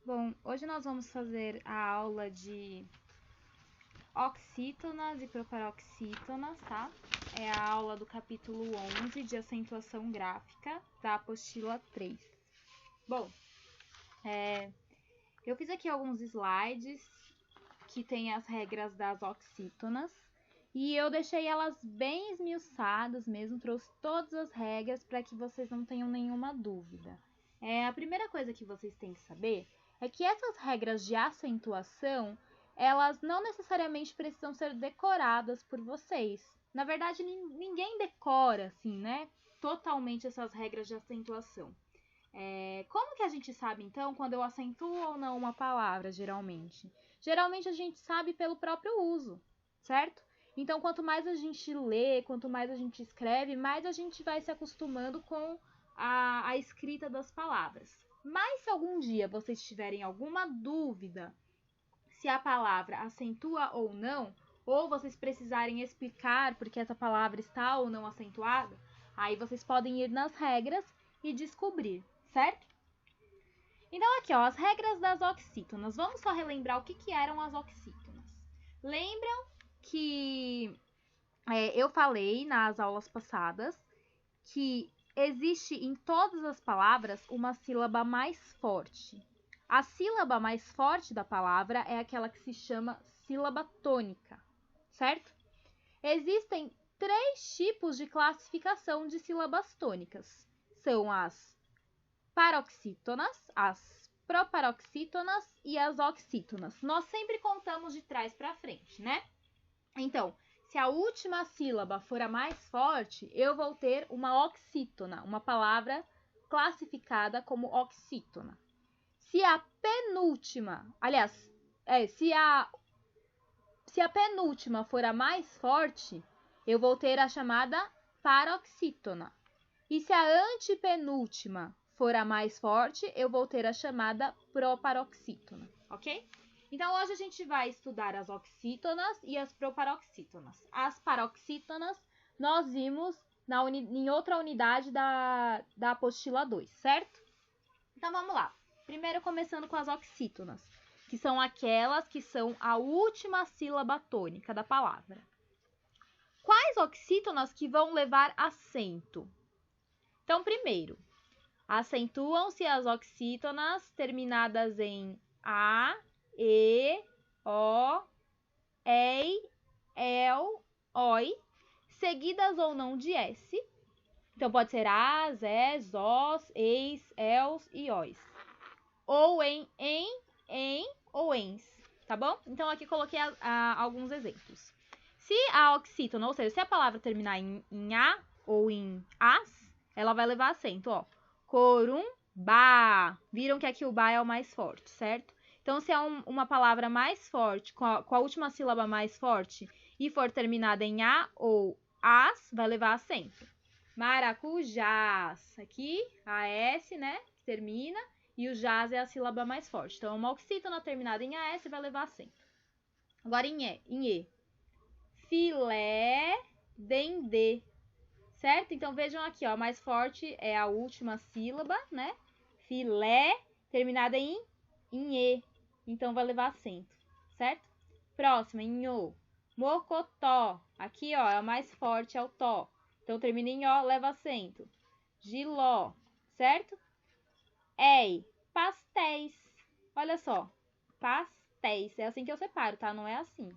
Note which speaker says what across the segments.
Speaker 1: Bom, hoje nós vamos fazer a aula de oxítonas e proparoxítonas, tá? É a aula do capítulo 11 de acentuação gráfica da apostila 3. Bom, eu fiz aqui alguns slides que tem as regras das oxítonas e eu deixei elas bem esmiuçadas mesmo, trouxe todas as regras para que vocês não tenham nenhuma dúvida. A primeira coisa que vocês têm que saber é que essas regras de acentuação, elas não necessariamente precisam ser decoradas por vocês. Na verdade, ninguém decora, assim, né, totalmente essas regras de acentuação. Como que a gente sabe, então, quando eu acentuo ou não uma palavra, geralmente? Geralmente a gente sabe pelo próprio uso, certo? Então, quanto mais a gente lê, quanto mais a gente escreve, mais a gente vai se acostumando com a escrita das palavras. Mas se algum dia vocês tiverem alguma dúvida se a palavra acentua ou não, ou vocês precisarem explicar porque essa palavra está ou não acentuada, aí vocês podem ir nas regras e descobrir, certo? Então aqui, ó, as regras das oxítonas. Vamos só relembrar o que eram as oxítonas. Lembram que eu falei nas aulas passadas que existe em todas as palavras uma sílaba mais forte. A sílaba mais forte da palavra é aquela que se chama sílaba tônica, certo? Existem 3 tipos de classificação de sílabas tônicas. São as paroxítonas, as proparoxítonas e as oxítonas. Nós sempre contamos de trás para frente, né? Então, se a última sílaba for a mais forte, eu vou ter uma oxítona, uma palavra classificada como oxítona. Se a penúltima, aliás, se a penúltima for a mais forte, eu vou ter a chamada paroxítona. E se a antepenúltima for a mais forte, eu vou ter a chamada proparoxítona, ok? Então, hoje a gente vai estudar as oxítonas e as proparoxítonas. As paroxítonas nós vimos em outra unidade da apostila 2, certo? Então, vamos lá. Primeiro, começando com as oxítonas, que são aquelas que são a última sílaba tônica da palavra. Quais oxítonas que vão levar acento? Então, primeiro, acentuam-se as oxítonas terminadas em A, E, O, EI, EL, OI, seguidas ou não de S. Então, pode ser As, Es, Os, Eis, Els e Ois. Ou em ou ens, tá bom? Então, aqui coloquei alguns exemplos. Se a oxítona, ou seja, se a palavra terminar em A ou em As, ela vai levar acento, ó. Corumbá. Viram que aqui o Bá é o mais forte, certo? Então, se é uma palavra mais forte, com a última sílaba mais forte, e for terminada em A ou As, vai levar acento. Maracujás. Aqui, a S, né, que termina, e o jás é a sílaba mais forte. Então, uma oxítona terminada em AS vai levar acento. Agora, em E. Filé, dendê. Certo? Então, vejam aqui, ó, a mais forte é a última sílaba, né? Filé, terminada em E. Então, vai levar acento, certo? Próxima, em O. Mocotó. Aqui, ó, é a mais forte, é o tó. Então, termina em O, leva acento. Giló, certo? Ei, pastéis. Olha só, pastéis. É assim que eu separo, tá? Não é assim.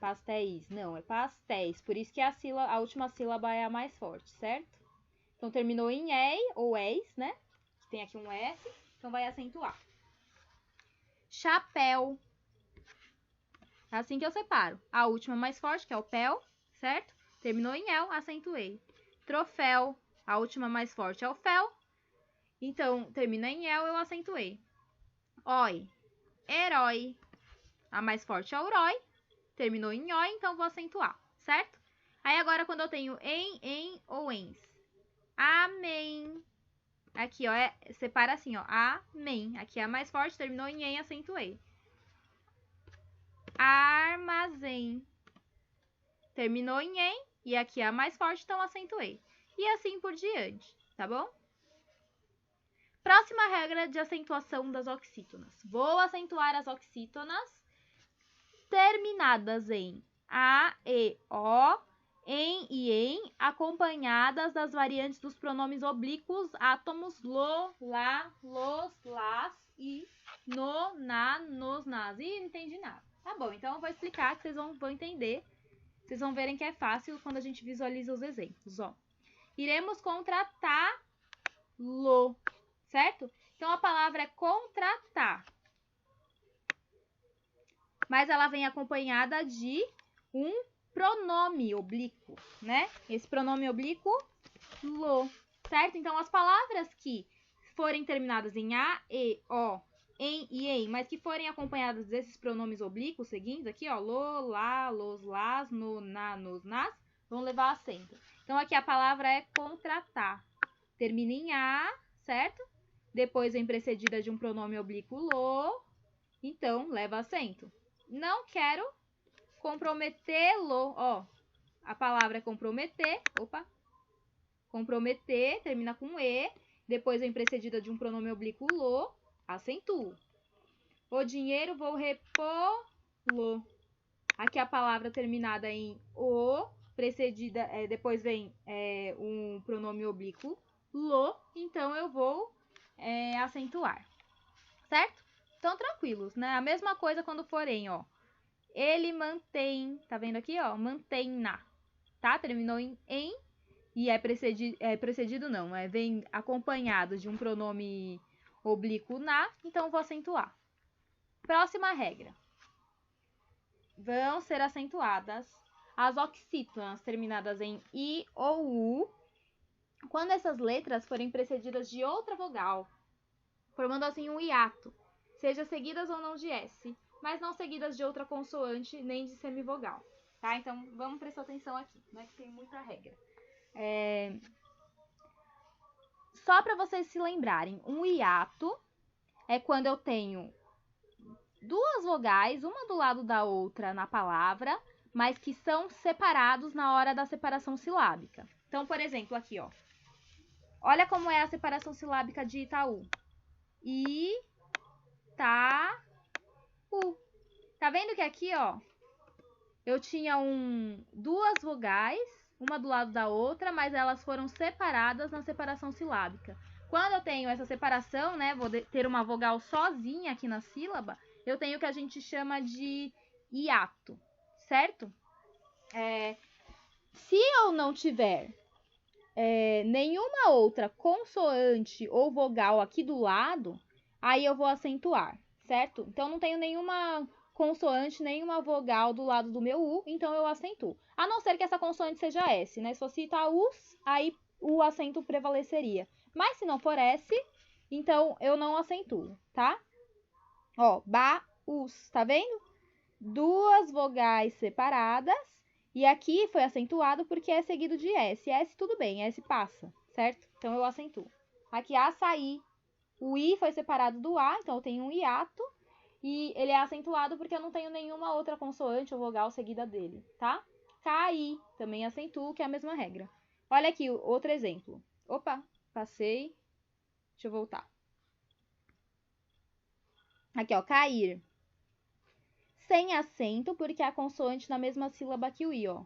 Speaker 1: Pastéis, não, é pastéis. Por isso que a última sílaba é a mais forte, certo? Então, terminou em ei ou eis, né? Tem aqui um S, então vai acentuar. Chapéu. É assim que eu separo. A última mais forte, que é o pel, certo? Terminou em el, acentuei. Troféu. A última mais forte é o fel. Então, termina em el, eu acentuei. Oi. Herói. A mais forte é o rói. Terminou em oi, então vou acentuar, certo? Aí agora, quando eu tenho em ou ens. Amém. Aqui, ó, separa assim, ó. Amém. Aqui é a mais forte, terminou em, acentuei. Armazém. Terminou em, e aqui é a mais forte, então acentuei. E assim por diante, tá bom? Próxima regra de acentuação das oxítonas. Vou acentuar as oxítonas terminadas em a, e, o, em e em, acompanhadas das variantes dos pronomes oblíquos, átomos, lo, lá, los, las e no, na, nos, nas. Ih, não entendi nada. Tá bom, então eu vou explicar que vocês vão entender. Vocês vão verem que é fácil quando a gente visualiza os exemplos, ó. Iremos contratá-lo, certo? Então, a palavra é contratar. Mas ela vem acompanhada de um pronome oblíquo, né? Esse pronome oblíquo, lo, certo? Então, as palavras que forem terminadas em a, e, o, em e em, mas que forem acompanhadas desses pronomes oblíquos seguintes aqui, ó, lo, lá, los, las, no, na, nos, nas, vão levar acento. Então, aqui a palavra é contratar. Termina em a, certo? Depois vem precedida de um pronome oblíquo lo, então leva acento. Não quero comprometê-lo, ó. A palavra é comprometer, comprometer, termina com e, depois vem precedida de um pronome oblíquo lo, acentuo. O dinheiro vou repô-lo. Aqui a palavra terminada em o, precedida, depois vem um pronome oblíquo lo, então eu vou acentuar, certo? Então, tranquilos, né? A mesma coisa quando forem, ó. Ele mantém, tá vendo aqui, ó? Mantém-na, tá? Terminou em e precedido não, vem acompanhado de um pronome oblíquo na, então eu vou acentuar. Próxima regra. Vão ser acentuadas as oxítonas terminadas em i ou u, quando essas letras forem precedidas de outra vogal, formando assim um hiato, seja seguidas ou não de S, mas não seguidas de outra consoante nem de semivogal, tá? Então, vamos prestar atenção aqui, né, que tem muita regra. Só para vocês se lembrarem, um hiato é quando eu tenho duas vogais, uma do lado da outra na palavra, mas que são separados na hora da separação silábica. Então, por exemplo, aqui, ó. Olha como é a separação silábica de Itaú. I, ta, u. Tá vendo que aqui, ó, eu tinha duas vogais, uma do lado da outra, mas elas foram separadas na separação silábica. Quando eu tenho essa separação, né, vou ter uma vogal sozinha aqui na sílaba, eu tenho o que a gente chama de hiato, certo? Se eu não tiver nenhuma outra consoante ou vogal aqui do lado, aí eu vou acentuar, certo? Então, não tenho nenhuma consoante, nenhuma vogal do lado do meu U, então eu acentuo. A não ser que essa consoante seja S, né? Se fosse Itaús, aí o acento prevaleceria. Mas se não for S, então eu não acentuo, tá? Ó, baús, tá vendo? Duas vogais separadas. E aqui foi acentuado porque é seguido de S. S tudo bem, S passa, certo? Então eu acentuo. Aqui açaí. O I foi separado do A, então eu tenho um hiato. E ele é acentuado porque eu não tenho nenhuma outra consoante ou vogal seguida dele, tá? Caí, também acentuo, que é a mesma regra. Olha aqui, outro exemplo. Opa, passei. Deixa eu voltar. Aqui, ó, cair. Sem acento, porque é a consoante na mesma sílaba que o I, ó.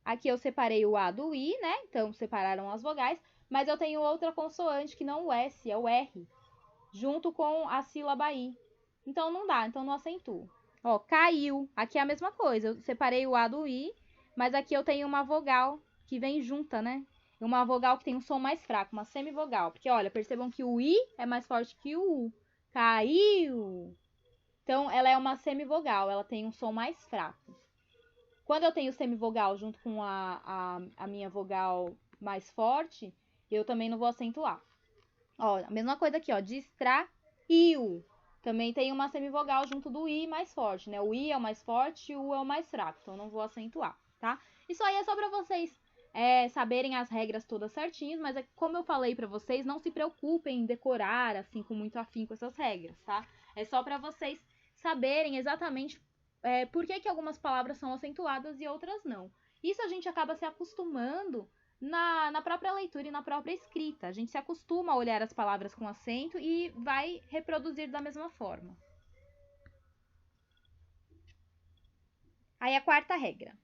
Speaker 1: Aqui eu separei o A do I, né? Então, separaram as vogais. Mas eu tenho outra consoante que não o S, é o R. Junto com a sílaba I. Então, não dá, então não acentuo. Ó, caiu. Aqui é a mesma coisa. Eu separei o A do I, mas aqui eu tenho uma vogal que vem junta, né? Uma vogal que tem um som mais fraco, uma semivogal. Porque, olha, percebam que o I é mais forte que o U. Caiu. Então, ela é uma semivogal, ela tem um som mais fraco. Quando eu tenho semivogal junto com a minha vogal mais forte, eu também não vou acentuar. Ó, a mesma coisa aqui, ó, distraiu. Também tem uma semivogal junto do I mais forte, né? O I é o mais forte e o U é o mais fraco, então eu não vou acentuar, tá? Isso aí é só pra vocês saberem as regras todas certinhas, mas como eu falei pra vocês, não se preocupem em decorar, assim, com muito afinco essas regras, tá? É só pra vocês saberem exatamente por que algumas palavras são acentuadas e outras não. Isso a gente acaba se acostumando na própria leitura e na própria escrita. A gente se acostuma a olhar as palavras com acento e vai reproduzir da mesma forma. Aí a quarta regra.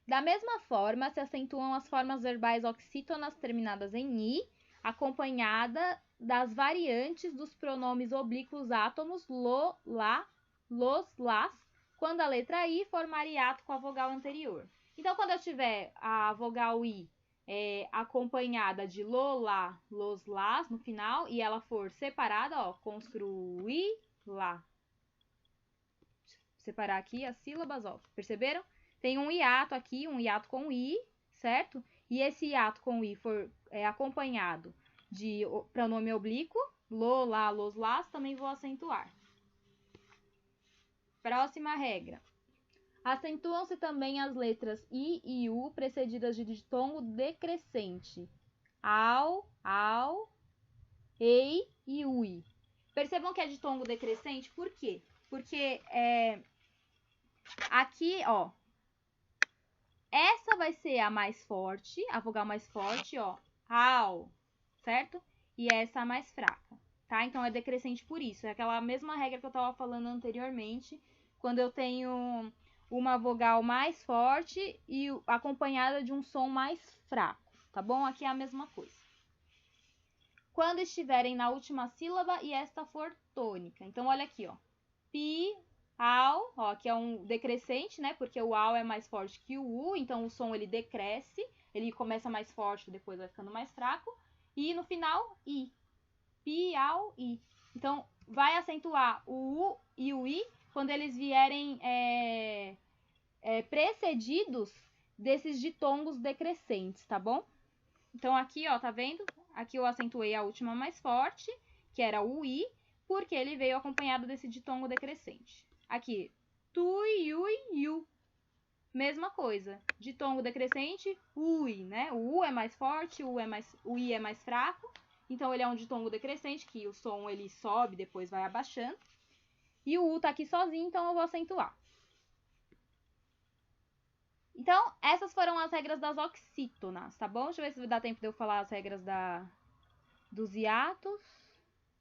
Speaker 1: Da mesma forma, se acentuam as formas verbais oxítonas terminadas em i, acompanhada das variantes dos pronomes oblíquos átomos lo, lá, los, las, quando a letra i formar hiato com a vogal anterior. Então, quando eu tiver a vogal i acompanhada de lo, lá, los, las no final, e ela for separada, ó, construir, lá. Separar aqui as sílabas, ó, perceberam? Tem um hiato aqui, um hiato com i, certo? E esse hiato com i for acompanhado de pronome oblíquo, lo, lá, los, las, também vou acentuar. Próxima regra. Acentuam-se também as letras i e u precedidas de ditongo decrescente. Au, ei e ui. Percebam que é ditongo decrescente, por quê? Porque aqui, ó, essa vai ser a mais forte, a vogal mais forte, ó, au, certo? E essa a mais fraca, tá? Então, é decrescente por isso. É aquela mesma regra que eu tava falando anteriormente, quando eu tenho uma vogal mais forte e acompanhada de um som mais fraco, tá bom? Aqui é a mesma coisa. Quando estiverem na última sílaba e esta for tônica. Então, olha aqui, ó. Pi, au, ó, que é um decrescente, né? Porque o au é mais forte que o u, então o som ele decresce, ele começa mais forte, depois vai ficando mais fraco. E no final, i. Pi, au, i. Então, vai acentuar o u e o i quando eles vierem precedidos desses ditongos decrescentes, tá bom? Então, aqui, ó, tá vendo? Aqui eu acentuei a última mais forte, que era o i, porque ele veio acompanhado desse ditongo decrescente. Aqui, tu, iu, iu. Mesma coisa. Ditongo decrescente, ui, né? O u é mais forte, o i é mais fraco. Então, ele é um ditongo decrescente, que o som ele sobe, depois vai abaixando. E o u tá aqui sozinho, então eu vou acentuar. Então, essas foram as regras das oxítonas, tá bom? Deixa eu ver se dá tempo de eu falar as regras dos hiatos.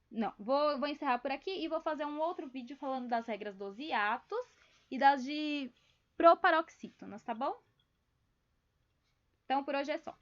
Speaker 1: Não, vou encerrar por aqui e vou fazer um outro vídeo falando das regras dos hiatos e das de proparoxítonas, tá bom? Então, por hoje é só.